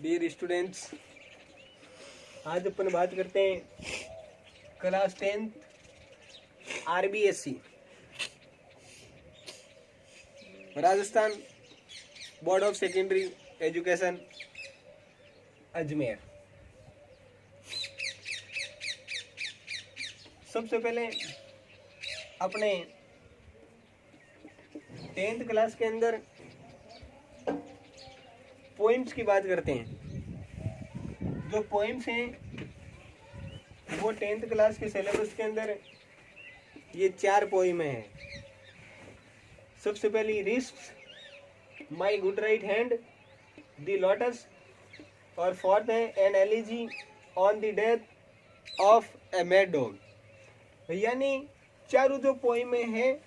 Dear students, आज अपन बात करते हैं class 10th RBSC Rajasthan board of secondary education Ajmer. सबसे पहले अपने 10th क्लास के अंदर पोइम्स की बात करते हैं। जो पोइम्स हैं वो 10th क्लास के सिलेबस के अंदर ये 4 पोइम हैं। सबसे पहली risk, my good right hand, the lotus, और फोर्थ है an elegy on the death of a mad dog. यानी चारों जो पोइमें हैं,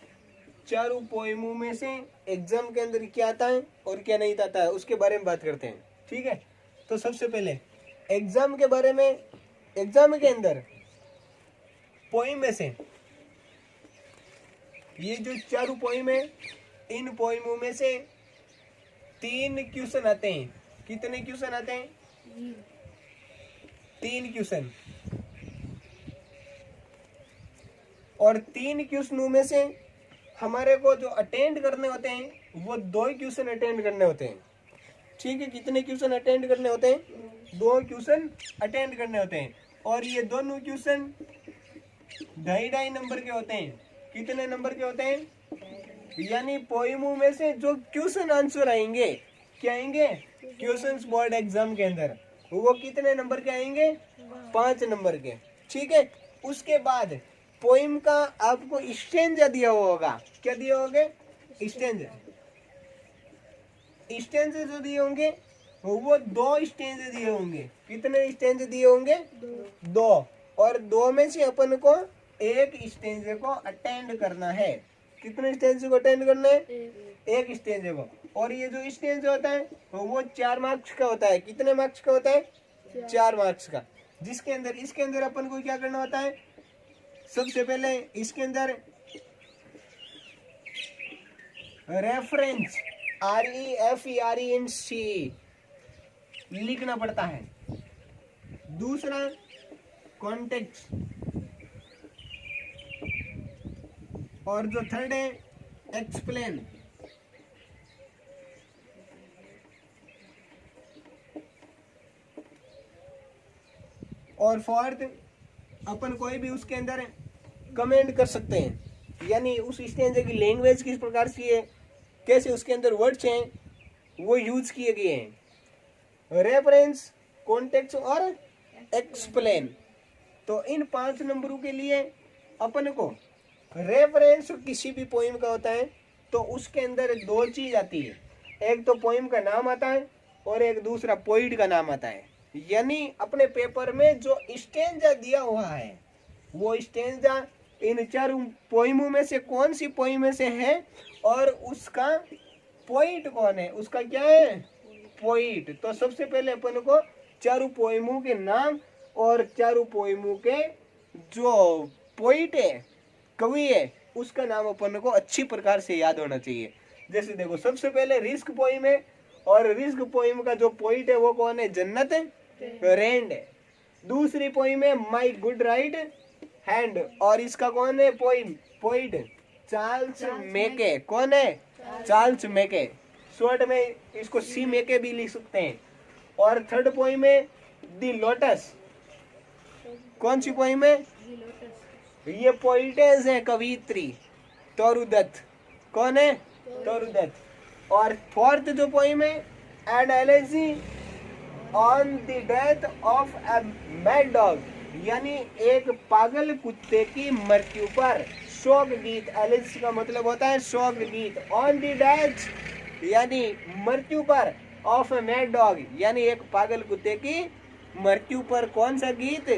चारों पोइमों में से एग्जाम के अंदर क्या आता है और क्या नहीं आता है उसके बारे में बात करते हैं। ठीक है, तो सबसे पहले एग्जाम के बारे में, एग्जाम के अंदर पोइम में से ये जो चारों पोइम है, इन पोइमों में से 3 क्वेश्चन आते हैं। कितने क्वेश्चन आते हैं? 3 क्वेश्चन। और 3 क्वेश्चनों में से हमारे को जो अटेंड करने होते हैं वो 2 क्वेश्चन अटेंड करने होते हैं। ठीक है, कितने क्वेश्चन अटेंड करने होते हैं? 2 क्वेश्चन अटेंड करने होते हैं। और ये दोनों क्वेश्चन 2.5 नंबर के होते हैं। कितने नंबर के होते हैं? यानी पोइमों में से जो क्वेश्चन आंसर आएंगे, क्या आएंगे क्वेश्चंस बोर्ड एग्जाम के अंदर, वो कितने नंबर के आएंगे? 5 नंबर के। ठीक है, उसके बाद पोइम का आपको स्टेंजा दिया होगा। क्या दिया होगा? स्टेंजा। स्टेंजे जो दिए होंगे वो 2 स्टेंजे दिए होंगे। कितने स्टेंजे दिए होंगे? 2। और 2 में से अपन को एक स्टेंजे को अटेंड करना है। कितने स्टेंजे को अटेंड करना है? एक स्टेंजे को। और ये जो स्टेंज होता है वो 4 मार्क्स का होता है। कितने मार्क्स का होता है? 4 मार्क्स का। जिसके अंदर, इसके अंदर अपन को क्या करना होता है? सबसे पहले इसके अंदर रेफरेंस REFERENC लिखना पड़ता है। दूसरा कॉन्टेक्स्ट, और जो थर्ड है एक्सप्लेन। और फोर्थ अपन कोई भी उसके अंदर कमेंट कर सकते हैं, यानी उस स्टेंज की लैंग्वेज किस प्रकार की है, कैसे उसके अंदर वर्ड्स हैं वो यूज किए गए हैं। रेफरेंस, कॉन्टेक्स्ट और एक्सप्लेन। तो इन 5 नंबरों के लिए अपन को रेफरेंस किसी भी पोइम का होता है तो उसके अंदर 2 चीज आती है। एक तो पोइम का नाम आता है और एक दूसरा पोइट का नाम आता है। यानी अपने पेपर में जो स्टेंजा दिया हुआ है वो स्टेंजा इन 4 पोइमों में से कौन सी पोइम में से है और उसका पोइट कौन है, उसका क्या है? पोइट। तो सबसे पहले अपन को 4 पोइमों के नाम और 4 पोइमों के जो पोइट है, कवि है, उसका नाम अपन को अच्छी प्रकार से याद होना चाहिए। जैसे देखो, सबसे पहले रिस्क पोइम है और रिस्क पोइम का जो पोइट है वो कौन है? जन्नत रेंड है। दूसरी पोइम है माई गुड राइट हैंड, और इसका कौन है पोइट? Charles Mackay. कौन है? Charles Mackay. शॉर्ट में इसको सी मेके भी लिख सकते हैं। और थर्ड पोइम है द लोटस। कौन सी पोइम है? ये पोइटेस है कवित्री तरुदत्त। कौन है? तरुदत्त। और फोर्थ जो पोइम है an elegy on the death of a mad dog, यानी एक पागल कुत्ते की मृत्यु पर शोक गीत। एलिजी का मतलब होता है शोक गीत। ऑन द डेथ यानी मृत्यु पर, ऑफ ए मैड डॉग यानी एक पागल कुत्ते की मृत्यु पर कौन सा गीत?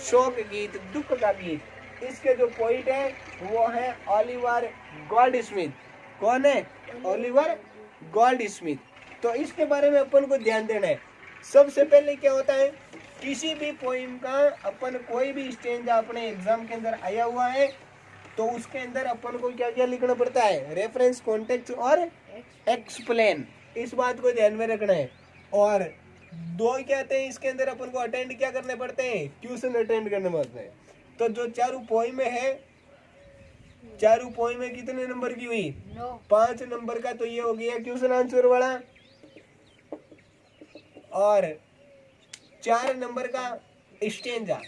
शोक गीत, दुख का गीत। इसके जो पोइट है वो है ओलिवर गोल्डस्मिथ। कौन है? Oliver Goldsmith. तो इसके बारे में अपन को ध्यान देना है। सबसे पहले क्या होता है, किसी भी पोइम का अपन कोई भी स्टेंजा अपने एग्जाम के अंदर आया हुआ है तो उसके अंदर अपन को क्या क्या लिखना पड़ता है? रेफरेंस, कॉन्टेक्स्ट और एक्सप्लेन। इस बात को ध्यान में रखना है। और दो कहते हैं, इसके अंदर अपन को अटेंड क्या करने पड़ते हैं, ट्यूशन अटेंड करने पड़ते हैं। तो जो चारों पोइम है, चारों पोइम में कितने नंबर की हुई, 5 नंबर का। तो ये हो गया क्वेश्चन आंसर वाला। और 4 नंबर का स्टेंजा।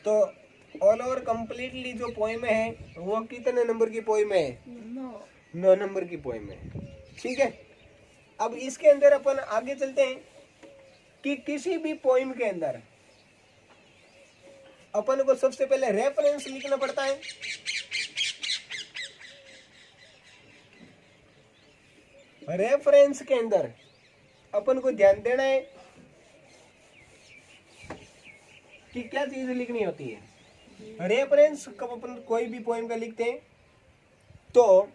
तो ऑल ओवर कंप्लीटली जो पोइम है वो कितने नंबर की पोइम है, 9 नंबर की पोइम है। ठीक है, अब इसके अंदर अपन आगे चलते हैं कि किसी भी पोइम के अंदर अपन को सबसे पहले रेफरेंस लिखना पड़ता है। रेफरेंस के अंदर अपन को ध्यान देना है कि क्या चीज लिखनी होती है। रेफरेंस कब अपन कोई भी पोइम का लिखते हैं तो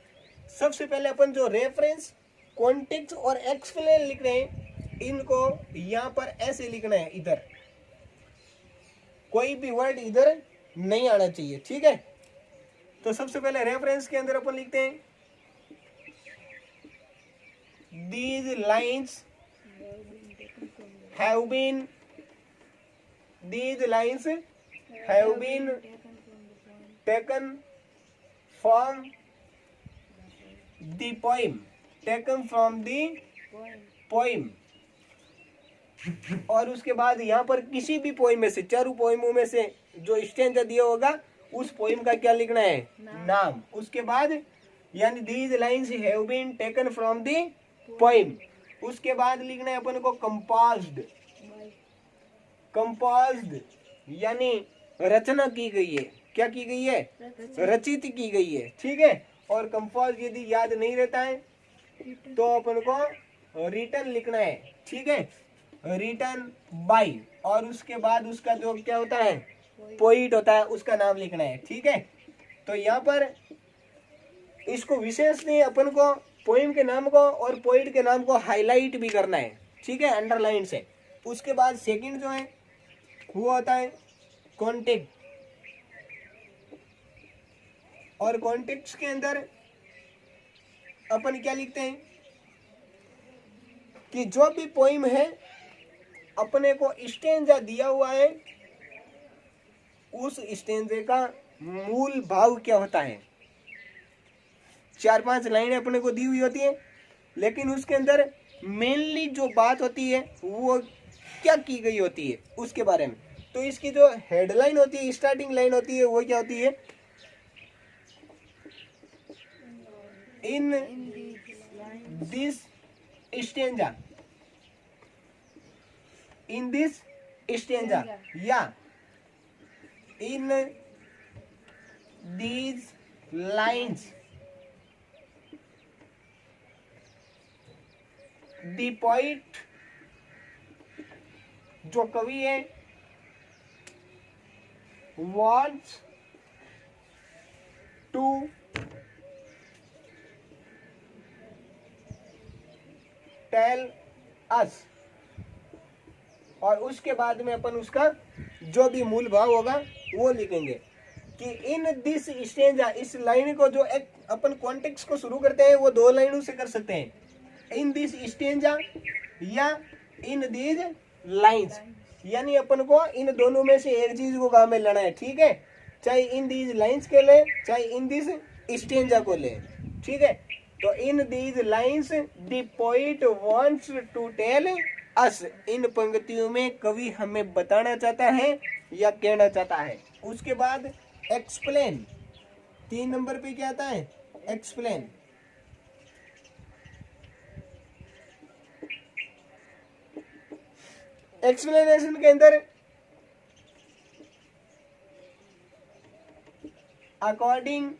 सबसे पहले अपन जो रेफरेंस, कॉन्टेक्स्ट और एक्सप्लेन लिख रहे हैं, इनको यहां पर ऐसे लिखना है, इधर कोई भी वर्ड इधर नहीं आना चाहिए। ठीक है, तो सबसे पहले रेफरेंस के अंदर अपन लिखते हैं these lines have been taken from the poem। और उसके बाद यहाँ पर किसी भी पोइम में से, चारों पोइमों में से जो स्टेंजा दिया होगा उस पोइम का क्या लिखना है, नाम। उसके बाद यानी these lines have been taken from the poem. उसके बाद लिखना है अपन को कंपोज्ड यानी रचना की गई है। क्या की गई है, रचित की गई है। ठीक है, और कंपोज यदि याद नहीं रहता है तो अपन को रिटन लिखना है। ठीक है, रिटन बाय, और उसके बाद उसका जो क्या होता है, पोइट होता है, उसका नाम लिखना है। ठीक है, तो यहाँ पर इसको विशेष नहीं, अपन को पोइम के नाम को और पोइट के नाम को हाईलाइट भी करना है। ठीक है, अंडरलाइन से। उसके बाद सेकंड जो है वो होता है कॉन्टेक्स्ट, और कॉन्टेक्स्ट के अंदर अपन क्या लिखते हैं कि जो भी पोइम है अपने को स्टेंजा दिया हुआ है, उस स्टेंजे का मूल भाव क्या होता है। 4-5 लाइनें अपने को दी हुई होती है, लेकिन उसके अंदर मेनली जो बात होती है वो क्या की गई होती है उसके बारे में। तो इसकी जो हेडलाइन होती है, स्टार्टिंग लाइन होती है, वो क्या होती है, in this stanza, in this stanza, या in these lines the poet, जो कवि है, wants to tell us। और उसके बाद में अपन उसका जो भी मूल भाव होगा वो लिखेंगे कि इन दिस स्टेंजा, इस लाइन को जो एक अपन कॉन्टेक्स्ट को शुरू करते हैं वो 2 लाइनों से कर सकते हैं, इन दिस स्टेंजा या इन दीज लाइन्स। यानी अपन को इन दोनों में से एक चीज को काम में लेना है। ठीक है, चाहे इन दीज लाइन्स के ले, चाहे इन दिस स्टेंजा को ले। ठीक है, तो in these lines the poet wants to tell us, इन पंक्तियों में कवि हमें बताना चाहता है या कहना चाहता है। उसके बाद एक्सप्लेन, 3 नंबर पे क्या आता है, एक्सप्लेन। एक्सप्लेनेशन के अंदर अकॉर्डिंग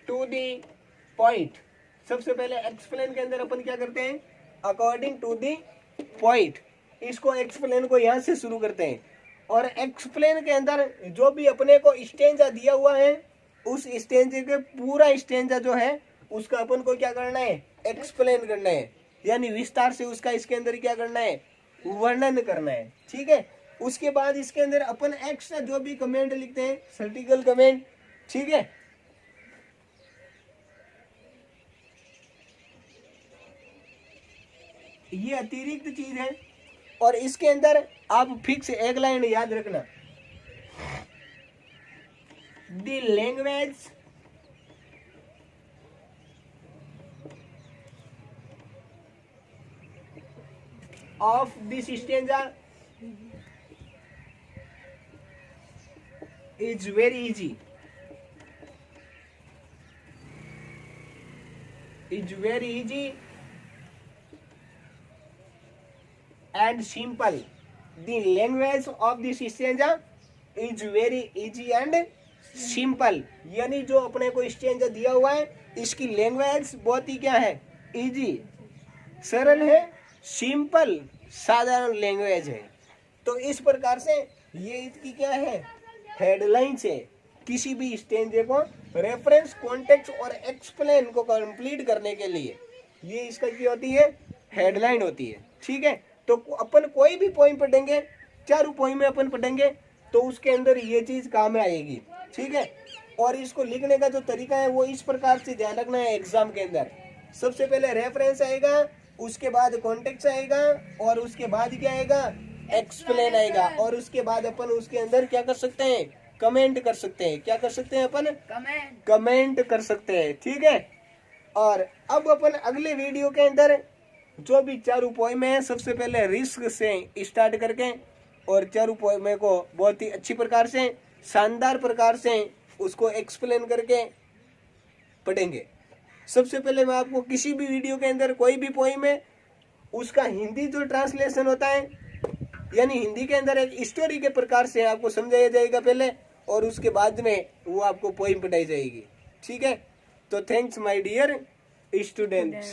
टू द पॉइंट, सबसे पहले एक्सप्लेन के अंदर अपन क्या करते हैं, अकॉर्डिंग टू द पॉइंट, इसको एक्सप्लेन को यहां से शुरू करते हैं। और एक्सप्लेन के अंदर जो भी अपने को स्टेंजा दिया हुआ है, उस स्टेंजे के पूरा स्टेंजा जो है उसका अपन को क्या करना है, एक्सप्लेन करना है, यानी विस्तार से उसका इसके अंदर क्या करना है, वर्णन करना है। ठीक है, उसके बाद इसके अंदर अपन एक्स्ट्रा जो भी कमेंट लिखते हैं, सर्टिकल कमेंट। ठीक है, ये अतिरिक्त चीज है। और इसके अंदर आप फिक्स एक लाइन याद रखना, the language of this stanza is very easy. It's very easy and simple. The language of this stanza is very easy and simple. यानी जो अपने को स्टेंजा दिया हुआ है इसकी लैंग्वेज बहुत ही क्या है, इजी, सरल है, सिंपल, साधारण लैंग्वेज है। तो इस प्रकार से ये इसकी क्या है, हेडलाइंस है। किसी भी स्टेंजे को रेफरेंस, कॉन्टेक्स्ट और एक्सप्लेन को कंप्लीट करने के लिए ये इसका क्या होती है, हेडलाइन होती है। ठीक है, तो अपन कोई भी पोइम पढ़ेंगे, चारों पोइम में अपन पढ़ेंगे तो उसके अंदर ये चीज काम में आएगी। ठीक है, और इसको लिखने का जो तरीका है वो इस प्रकार से ध्यान रखना है। एग्जाम के अंदर सबसे पहले रेफरेंस आएगा, उसके बाद कॉन्टेक्स्ट आएगा और उसके बाद क्या आएगा, एक्सप्लेन आएगा। और उसके बाद अपन उसके अंदर क्या कर सकते हैं, कमेंट कर सकते हैं। क्या कर सकते हैं अपन, कमेंट कर सकते हैं। ठीक है, और अब अपन अगले वीडियो के अंदर जो भी चारों पोइम है सबसे पहले रिस्क से स्टार्ट करके और चारों पोइम को बहुत ही अच्छी प्रकार से, शानदार प्रकार से उसको एक्सप्लेन करके पढ़ेंगे। सबसे पहले मैं आपको किसी भी वीडियो के अंदर कोई भी पोइम है उसका हिंदी जो ट्रांसलेशन होता है, यानी हिंदी के अंदर एक स्टोरी के प्रकार से आपको समझाया जाएगा पहले, और उसके बाद में वो आपको पोइम पढ़ाई जाएगी। ठीक है, तो थैंक्स माय डियर स्टूडेंट्स।